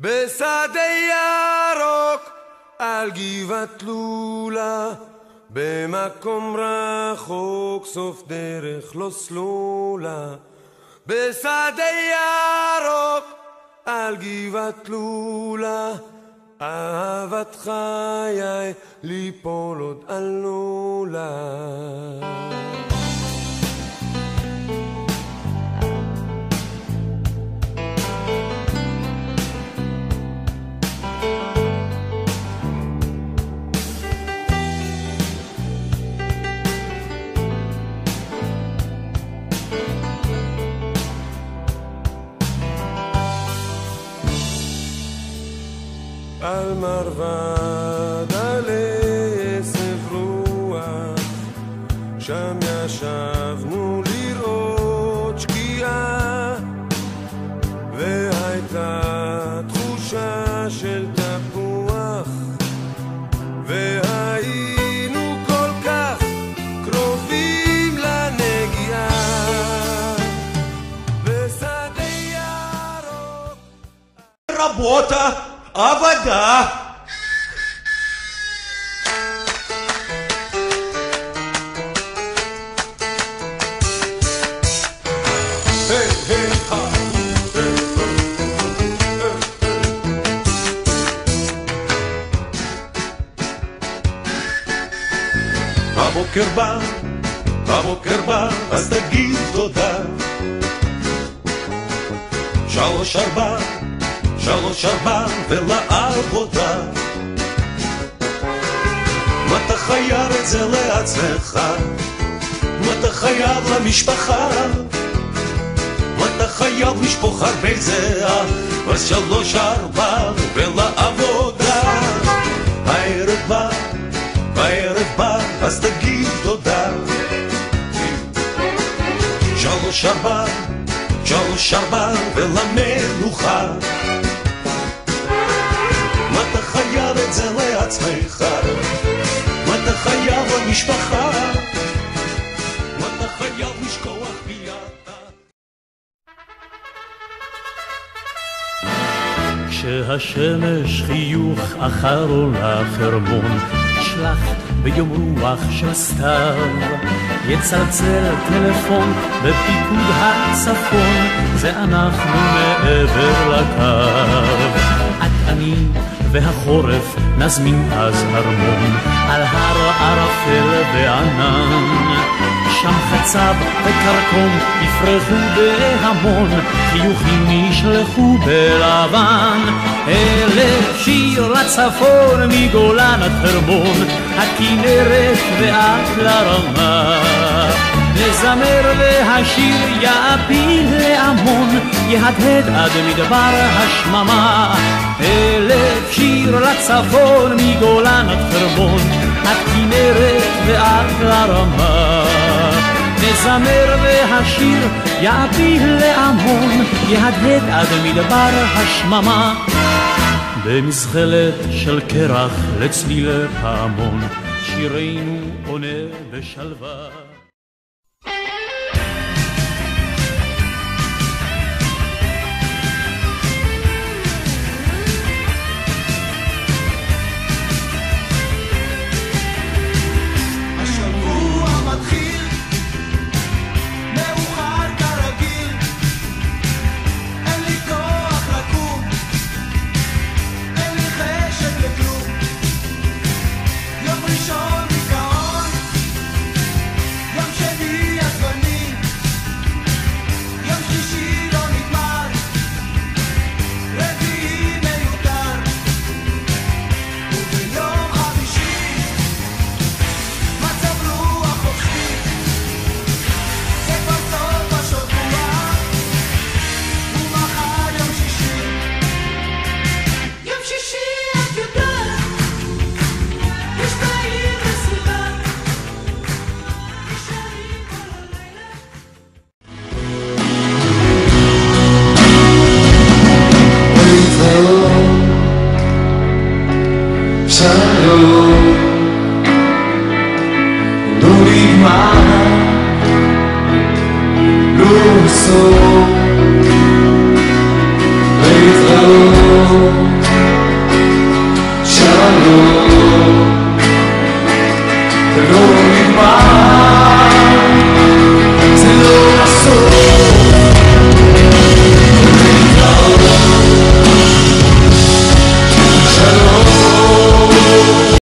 בשדה ירוק על גבעת לולה, במקום רחוק סוף דרך לא סלולה. בשדה ירוק על גבעת לולה, אהבת חיי ליפול עוד עלולה. על מרבד עלי עשב רוח, שם ישבנו לראות שקיעה, והייתה תחושה של תפוח, והיינו כל כך קרובים לנגיעה. בשדה ירוק работа, а вода. הבוקר בא, אז תגיד תודה. 3-4 ולעבודה. מה אתה חייב את זה לעצמך? מה אתה חייב למשפחה? מה אתה חייב לשפוך הרבה זהה? אז 3-4 ולעבודה. הערב בא, אז תגיד תודה. 3-4 ולמנוחה. מה אתה חייב את זה לעצמך? מה אתה חייב למשפחה? מה אתה חייב לשכוח בידה? כשהשמש חיוך אחר עולה חרמון, שלח ביום רוח של סתיו, יצלצל טלפון בפיקוד הצפון, זה אנחנו מעבר לקו. את אני והחורף נזמין אז הרמון, על הר ערפל וענן, שם חצב וקרקום יפרחו בהמון, חיוכים ישלחו בלבן. 1000 שיר לצפון מגולן עד חרמון, הכנרת ועד לרמה, נזמר והשיר יעפיל להמון, יהדהד עד מדבר השממה. 1000 שיר לצפון מגולן עד חרמון, הכנרת ועד לרמה, נזמר והשיר יעפיל להמון, יהדהד עד מדבר השממה. במזחלת של קרח לצליל פעמון, שירנו עונה בשלווה. so